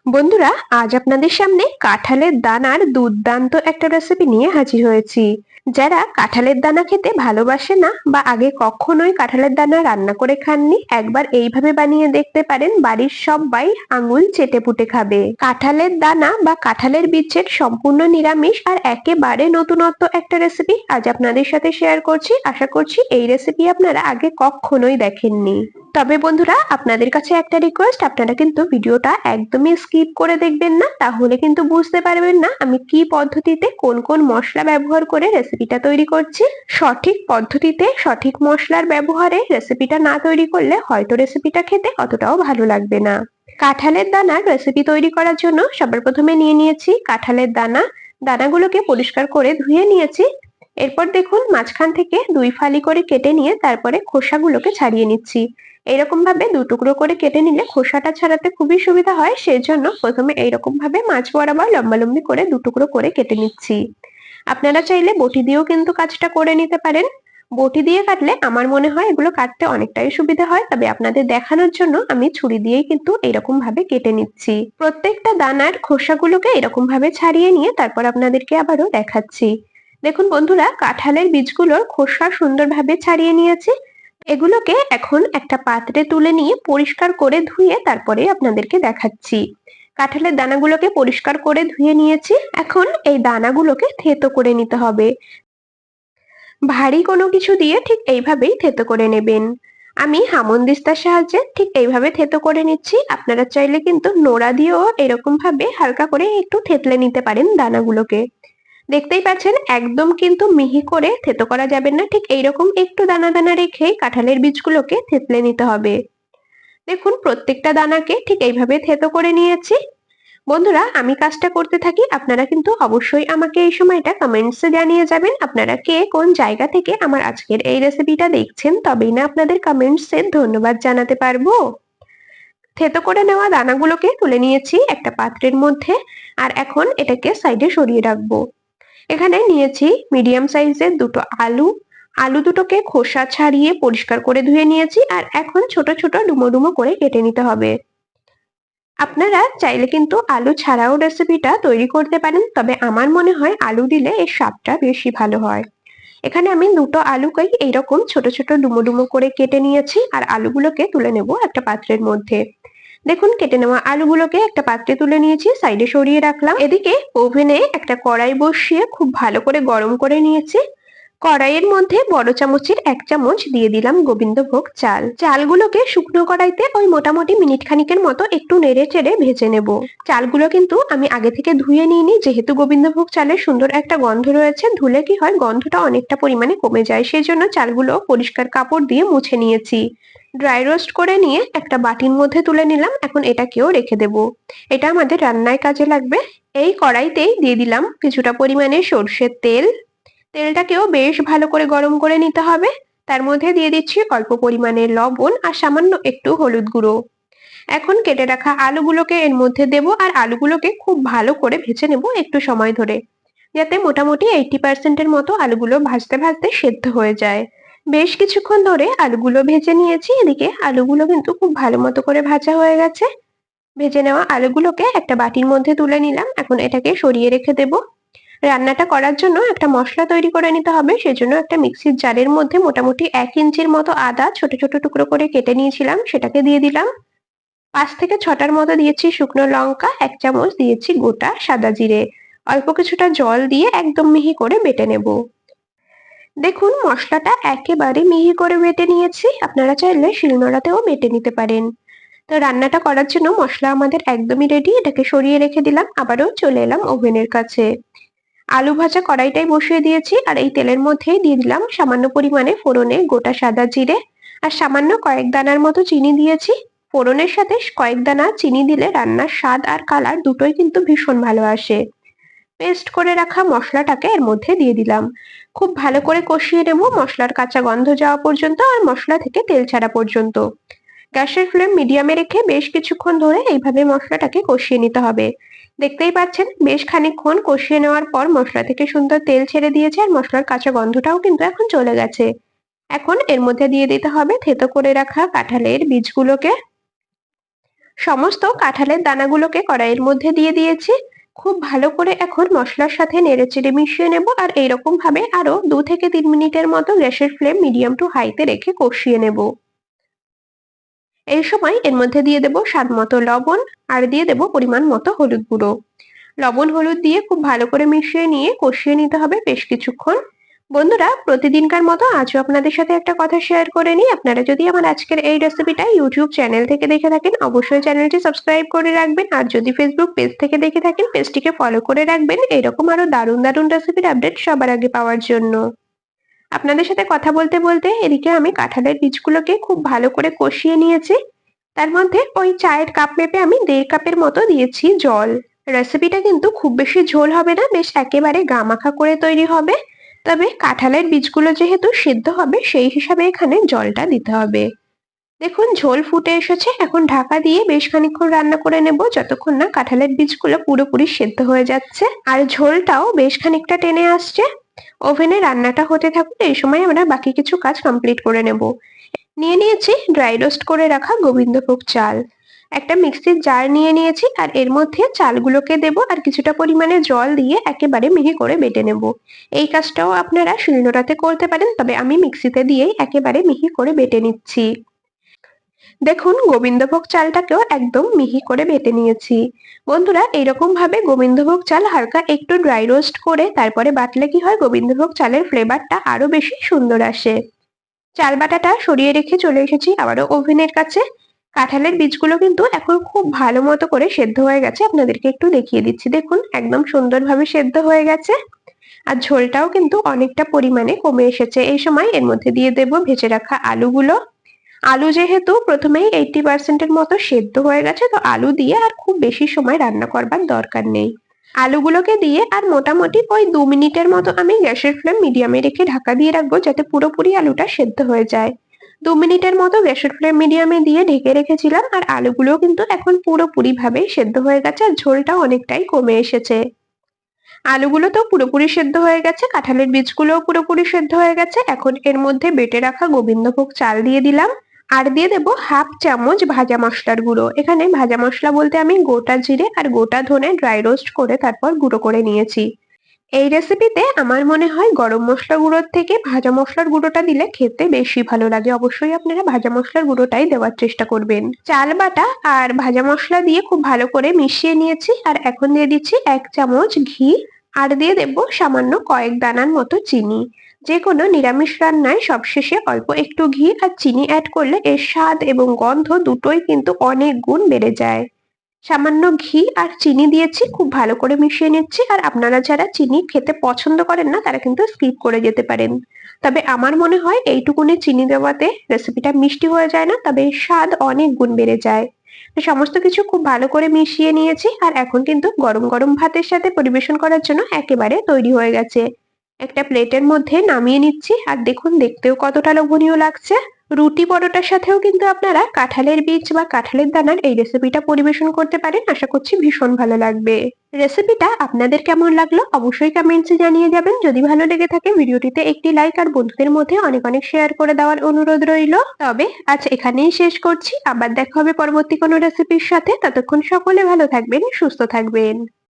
বন্ধুরা, আজ আপনাদের সামনে কাঁঠালের দানার দুর্দান্ত একটা রেসিপি নিয়ে হাজির হয়েছি। যারা কাঁঠালের দানা খেতে ভালোবাসে না বা আগে কখনোই কাঁঠালের দানা রান্না করে খাননি, একবার এইভাবে বানিয়ে দেখতে পারেন। বাড়ির সবাই আঙুল চেটেপুটে খাবে। কাঁঠালের দানা বা কাঁঠালের বীজের সম্পূর্ণ নিরামিষ আর একেবারে নতুনত্ব একটা রেসিপি আজ আপনাদের সাথে শেয়ার করছি। আশা করছি এই রেসিপি আপনারা আগে কখনোই দেখেননি। তবে বন্ধুরা, আপনাদের কাছে একটা রিকোয়েস্ট, আপনারা কিন্তু ভিডিওটা একদমই স্কিপ করে দেখবেন না, তাহলে কিন্তু বুঝতে পারবেন না আমি কি পদ্ধতিতে কোন কোন মশলা ব্যবহার করে রেসিপিটা তৈরি করছি। সঠিক পদ্ধতিতে সঠিক মশলার ব্যবহারে রেসিপিটা না তৈরি করলে হয়তো রেসিপিটা খেতে অতটাও ভালো লাগবে না। কাঁঠালের দানার রেসিপি তৈরি করার জন্য সবার প্রথমে নিয়ে নিয়েছি কাঁঠালের দানা। দানাগুলোকে পরিষ্কার করে ধুয়ে নিয়েছি। এরপর দেখুন, মাঝখান থেকে 2 ফালি করে কেটে নিয়ে তারপরে খোসাগুলোকে ছাড়িয়ে নিচ্ছি। এরকম ভাবে 2 টুকরো করে কেটে নিলে খোসাটা ছাড়াতে খুবই সুবিধা হয়, সেজন্য প্রথমে এইরকম ভাবে মাঝ বরাবর লম্বালম্বি করে 2 টুকরো করে কেটে নিচ্ছি। আপনারা চাইলে বটি দিয়েও কিন্তু কাজটা করে নিতে পারেন। বটি দিয়ে কাটলে আমার মনে হয় এগুলো কাটতে অনেকটাই সুবিধা হয়, তবে আপনাদের দেখানোর জন্য আমি ছুরি দিয়েই কিন্তু এরকম ভাবে কেটে নিচ্ছি। প্রত্যেকটা দানার খোসাগুলোকে এরকম ভাবে ছাড়িয়ে নিয়ে তারপর আপনাদেরকে আবারও দেখাচ্ছি। দেখুন বন্ধুরা, কাঁঠালের বীজগুলোর খোসা সুন্দরভাবে ছাড়িয়ে নিয়েছি। এগুলোকে এখন একটা পাত্রে তুলে নিয়ে পরিষ্কার করে ধুয়ে তারপরে আপনাদেরকে দেখাচ্ছি। কাঁঠালের দানাগুলোকে পরিষ্কার করে ধুয়ে নিয়েছি। এখন এই দানাগুলোকে থেতো করে নিতে হবে। ভারী কোনো কিছু দিয়ে ঠিক এইভাবেই থেতো করে নেবেন। আমি হামানদিস্তার সাহায্যে ঠিক এইভাবে থেতো করে নিচ্ছি। আপনারা চাইলে কিন্তু নোড়া দিয়েও এরকম ভাবে হালকা করে একটু থেতলে নিতে পারেন দানাগুলোকে। দেখতেই পাচ্ছেন, একদম কিন্তু মিহি করে থেতো করা যাবে না, ঠিক এইরকম একটু দানা দানা রেখেই কাঁঠালের বীজগুলোকে থেতলে নিতে হবে। দেখুন, প্রত্যেকটা দানাকে ঠিক এইভাবে থেতো করে নিয়েছি। বন্ধুরা, আমি কাজটা করতে থাকি, আপনারা কিন্তু অবশ্যই আমাকে এই সময়টা কমেন্টসে জানিয়ে যাবেন আপনারা কে কোন জায়গা থেকে আমার আজকের এই রেসিপিটা দেখছেন, তবেই না আপনাদের কমেন্টসে ধন্যবাদ জানাতে পারবো। থেতো করে নেওয়া দানাগুলোকে তুলে নিয়েছি একটা পাত্রের মধ্যে, আর এখন এটাকে সাইডে সরিয়ে রাখবো। এখানে নিয়েছি মিডিয়াম সাইজের 2টো আলু। আলু দুটোকে খোসা ছাড়িয়ে পরিষ্কার করে ধুয়ে নিয়েছি, আর এখন ছোট ছোট ডুমো ডুমো করে কেটে নিতে হবে। আপনারা চাইলে কিন্তু আলু ছাড়াও রেসিপিটা তৈরি করতে পারেন, তবে আমার মনে হয় আলু দিলে এর স্বাদটা বেশি ভালো হয়। এখানে আমি 2টো আলুকেই এইরকম ছোট ছোট ডুমো ডুমো করে কেটে নিয়েছি, আর আলুগুলোকে তুলে নেব একটা পাত্রের মধ্যে। দেখুন, কেটে নেওয়া আলুগুলোকে একটা পাত্রে তুলে নিয়েছি, সাইডে সরিয়ে রাখলাম। এদিকে ওভেনে একটা কড়াই বসিয়ে খুব ভালো করে গরম করে নিয়েছি। কড়াইয়ের মধ্যে বড় চামচের 1 চামচ দিয়ে দিলাম গোবিন্দভোগ চাল। চালগুলোকে শুকনো কড়াইতে ওই মোটামুটি মিনিট খানিকের মতো একটু নেড়ে চেড়ে ভেজে নেব। চালগুলো কিন্তু আমি আগে থেকে ধুয়ে নিইনি, যেহেতু গোবিন্দভোগ চালের সুন্দর একটা গন্ধ রয়েছে, ধুলে কি হয় গন্ধটা অনেকটা পরিমাণে কমে যায়, সেজন্য চালগুলো পরিষ্কার কাপড় দিয়ে মুছে নিয়েছি। ড্রাই রোস্ট করে নিয়ে একটা বাটির মধ্যে তুলে নিলাম। এখন এটাকেও রেখে দেব, এটা আমাদের রান্নায় কাজে লাগবে। এই কড়াইতেই দিয়ে দিলাম কিছুটা পরিমাণে সর্ষের তেল। তেলটাকেও বেশ ভালো করে গরম করে নিতে হবে। তার মধ্যে দিয়ে দিচ্ছি অল্প পরিমাণে লবণ আর সামান্য একটু হলুদ গুঁড়ো। এখন কেটে রাখা আলুগুলোকে এর মধ্যে দেব, আর আলুগুলোকে খুব ভালো করে ভেজে নেব একটু সময় ধরে, যাতে মোটামুটি 80% এর মতো আলুগুলো ভাজতে ভাজতে সেদ্ধ হয়ে যায়। বেশ কিছুক্ষণ ধরে আলুগুলো ভেজে নিয়েছি। এদিকে আলুগুলো কিন্তু খুব ভালো মতো করে ভাজা হয়ে গেছে। ভেজে নেওয়া আলুগুলোকে একটা বাটির মধ্যে তুলে নিলাম। এখন এটাকে সরিয়ে রেখে দেব। রান্নাটা করার জন্য একটা মশলা তৈরি করে নিতে হবে, সেজন্য একটা মিক্সির জারের মধ্যে মোটামুটি 1 ইঞ্চির মতো আদা ছোট ছোট টুকরো করে কেটে নিয়েছিলাম, সেটাকে দিয়ে দিলাম। 5 থেকে 6টার মতো দিয়েছি শুকনো লঙ্কা, 1 চামচ দিয়েছি গোটা সাদা জিরে। অল্প কিছুটা জল দিয়ে একদম মিহি করে বেটে নেব। দেখুন, মশলাটা একেবারে মিহি করে বেটে নিয়েছি। আপনারা চাইলে শিলনোড়াতেও বেটে নিতে পারেন। তো রান্নাটা করার জন্য মশলা আমাদের একদমই রেডি। এটাকে সরিয়ে রেখে দিলাম, আবারও চলে এলাম ওভেনের কাছে। আলু ভাজা কড়াইটাই বসিয়ে দিয়েছি, আর এই তেলের মধ্যেই দিয়ে দিলাম সামান্য পরিমাণে ফোড়নে গোটা সাদা জিরে, আর সামান্য কয়েক দানার মতো চিনি দিয়েছি। ফোড়নের সাথে কয়েক দানা চিনি দিলে রান্নার স্বাদ আর কালার দুটোই কিন্তু ভীষণ ভালো আসে। পেস্ট করে রাখা মশলাটাকে এর মধ্যে দিয়ে দিলাম। খুব ভালো করে কষিয়ে নেব মশলার কাঁচা গন্ধ যাওয়া পর্যন্ত, আর মশলা থেকে তেল ছাড়া পর্যন্ত। গ্যাসের ফ্লেম মিডিয়ামে রেখে বেশ কিছুক্ষণ ধরে এইভাবে মশলাটাকে কষিয়ে নিতে হবে। দেখতেই পাচ্ছেন, বেশ খানিকক্ষণ কষিয়ে নেওয়ার পর মশলা থেকে সুন্দর তেল ছেড়ে দিয়েছে, আর মশলার কাঁচা গন্ধটাও কিন্তু এখন চলে গেছে। এখন এর মধ্যে দিয়ে দিতে হবে থেতো করে রাখা কাঁঠালের বীজগুলোকে। সমস্ত কাঁঠালের দানাগুলোকে কড়াইয়ের মধ্যে দিয়ে দিয়েছি। খুব ভালো করে এখন মশলার সাথে নেড়েচেড়ে মিশিয়ে নেব, আর এইরকম ভাবে আরো 2 থেকে 3 মিনিটের মতো গ্যাসের ফ্লেম মিডিয়াম টু হাইতে রেখে কষিয়ে নেব। এই সময় এর মধ্যে দিয়ে দেব স্বাদ মতো লবণ, আর দিয়ে দেব পরিমাণ মতো হলুদ গুঁড়ো। লবণ হলুদ দিয়ে খুব ভালো করে মিশিয়ে নিয়ে কষিয়ে নিতে হবে বেশ কিছুক্ষণ। বন্ধুরা, প্রতিদিনকার মতো আজও আপনাদের সাথে একটা কথা শেয়ার করে নিই। আপনারা যদি আমার আজকের এই রেসিপিটা ইউটিউব চ্যানেল থেকে দেখে থাকেন, অবশ্যই চ্যানেলটি সাবস্ক্রাইব করে রাখবেন, আর যদি ফেসবুক পেজ থেকে দেখে থাকেন, পেজটিকে ফলো করে রাখবেন এরকম আরো দারুণ দারুণ রেসিপির আপডেট সবার আগে পাওয়ার জন্য। আপনাদের সাথে কথা বলতে বলতে এদিকে আমি কাঁঠালের বীজগুলোকে খুব ভালো করে কষিয়ে নিয়েছি। তার মধ্যে ওই চায়ের কাপ মেপে আমি 1.5 কাপের মতো দিয়েছি জল। রেসিপিটা কিন্তু খুব বেশি ঝোল হবে না, বেশ একেবারে গামাখা করে তৈরি হবে। তবে কাঁঠালের বীজগুলো যেহেতু সিদ্ধ হবে, সেই হিসাবে এখানে জলটা দিতে হবে। দেখুন ঝোল ফুটে এসেছে, এখন ঢাকা দিয়ে বেশ খানিকক্ষণ রান্না করে নেব, যতক্ষণ না কাঁঠালের বীজগুলো পুরোপুরি সেদ্ধ হয়ে যাচ্ছে আর ঝোলটাও বেশ খানিকটা টেনে আসছে। ওভেনে রান্নাটা হতে থাকুক, এই সময় আমরা বাকি কিছু কাজ কমপ্লিট করে নেব। নিয়ে নিয়েছি ড্রাই রোস্ট করে রাখা গোবিন্দভোগ চাল। একটা মিক্সির জার নিয়ে নিয়েছি, আর এর মধ্যে চালগুলোকে দেব, আর কিছুটা পরিমাণে জল দিয়ে একেবারে মিহি করে বেটে নেব। এই কাজটাও আপনারা শিলনোড়াতে করতে পারেন, তবে আমি মিক্সিতে দিয়েই একেবারে মিহি করে বেটে নিচ্ছি। দেখুন গোবিন্দভোগ চালটাকেও একদম মিহি করে বেটে নিয়েছি। বন্ধুরা, এইরকম ভাবে গোবিন্দভোগ চাল হালকা একটু ড্রাই রোস্ট করে তারপরে বাটলে কি হয়, গোবিন্দভোগ চালের ফ্লেভারটা আরো বেশি সুন্দর আসে। চাল বাটাটা সরিয়ে রেখে চলে এসেছি আবারও ওভেনের কাছে। কাঁঠালের বীজগুলো কিন্তু এখন খুব ভালো মতো করে সেদ্ধ হয়ে গেছে, আপনাদেরকে একটু দেখিয়ে দিচ্ছি। দেখুন একদম সুন্দরভাবে সেদ্ধ হয়ে গেছে, আর ঝোলটাও কিন্তু অনেকটা পরিমাণে কমে এসেছে। এই সময় এর মধ্যে দিয়ে দেব ভেজে রাখা আলুগুলো। আলু যেহেতু প্রথমেই 80% এর মতো সেদ্ধ হয়ে গেছে, তো আলু দিয়ে আর খুব বেশি সময় রান্না করবার দরকার নেই। আলুগুলোকে দিয়ে আর মোটামুটি ওই 2 মিনিটের মতো আমি গ্যাসের ফ্লেম মিডিয়ামে রেখে ঢাকা দিয়ে রাখবো, যাতে পুরোপুরি আলুটা সেদ্ধ হয়ে যায়। 2 মিনিটের মতো গ্যাসের ফ্লেম মিডিয়ামে দিয়ে ঢেকে রেখেছিলাম, আর আলুগুলো কিন্তু এখন পুরোপুরি ভাবে সেদ্ধ হয়ে গেছে, আর ঝোলটা অনেকটাই কমে এসেছে। আলুগুলো তো পুরোপুরি সেদ্ধ হয়ে গেছে, কাঁঠালের বীজগুলোও পুরোপুরি সেদ্ধ হয়ে গেছে। এখন এর মধ্যে বেটে রাখা গোবিন্দভোগ চাল দিয়ে দিলাম, আর দিয়ে দেব 1/2 চামচ ভাজা মশলার গুঁড়ো। এখানে ভাজা মশলা বলতে আমি গোটা জিরে আর গোটা ধনে ড্রাই রোস্ট করে তারপর গুঁড়ো করে নিয়েছি। এই রেসিপিতে আমার মনে হয় গরম মশলা গুঁড়োর থেকে ভাজা মশলার গুঁড়োটা দিলে খেতে বেশি ভালো লাগে। অবশ্যই আপনারা ভাজা মশলার গুঁড়োটাই দেওয়ার চেষ্টা করবেন। চাল বাটা আর ভাজা মশলা দিয়ে খুব ভালো করে মিশিয়ে নিয়েছি, আর এখন দিয়ে দিচ্ছি 1 চামচ ঘি, আর দিয়ে দেব সামান্য কয়েক দানার মতো চিনি। যে কোনো নিরামিষ রান্নায় সবশেষে অল্প একটু ঘি আর চিনি অ্যাড করলে এর স্বাদ এবং গন্ধ দুটোই কিন্তু অনেক গুণ বেড়ে যায়। সামান্য ঘি আর চিনি দিয়েছি, খুব ভালো করে মিশিয়ে নিচ্ছি। আর আপনারা যারা চিনি খেতে পছন্দ করেন না, তারা কিন্তু স্কিপ করে যেতে পারেন। তবে আমার মনে হয় এইটুকুনি চিনি দেওয়াতে রেসিপিটা মিষ্টি হয়ে যায় না, তবে স্বাদ অনেক গুণ বেড়ে যায়। তো সমস্ত কিছু খুব ভালো করে মিশিয়ে নিয়েছি, আর এখন কিন্তু গরম গরম ভাতের সাথে পরিবেশন করার জন্য একেবারে তৈরি হয়ে গেছে। একটা প্লেটের মধ্যে নামিয়ে নিচ্ছি, আর দেখুন দেখতেও কতটা লোভনীয় লাগছে। রুটি পরোটার সাথেও কিন্তু আপনারা কাঁঠালের বীজ বা কাঁঠালের দানার এই রেসিপিটা পরিবেশন করতে পারেন, আশা করছি ভীষণ ভালো লাগবে। রেসিপিটা আপনাদের কেমন লাগলো অবশ্যই কমেন্টসে জানিয়ে যাবেন। যদি ভালো লেগে থাকে ভিডিওটিতে একটি লাইক আর বন্ধুদের মধ্যে অনেক অনেক শেয়ার করে দেওয়ার অনুরোধ রইল। তবে আজ এখানেই শেষ করছি, আবার দেখা হবে পরবর্তী কোনো রেসিপির সাথে। ততক্ষণ সকলে ভালো থাকবেন, সুস্থ থাকবেন।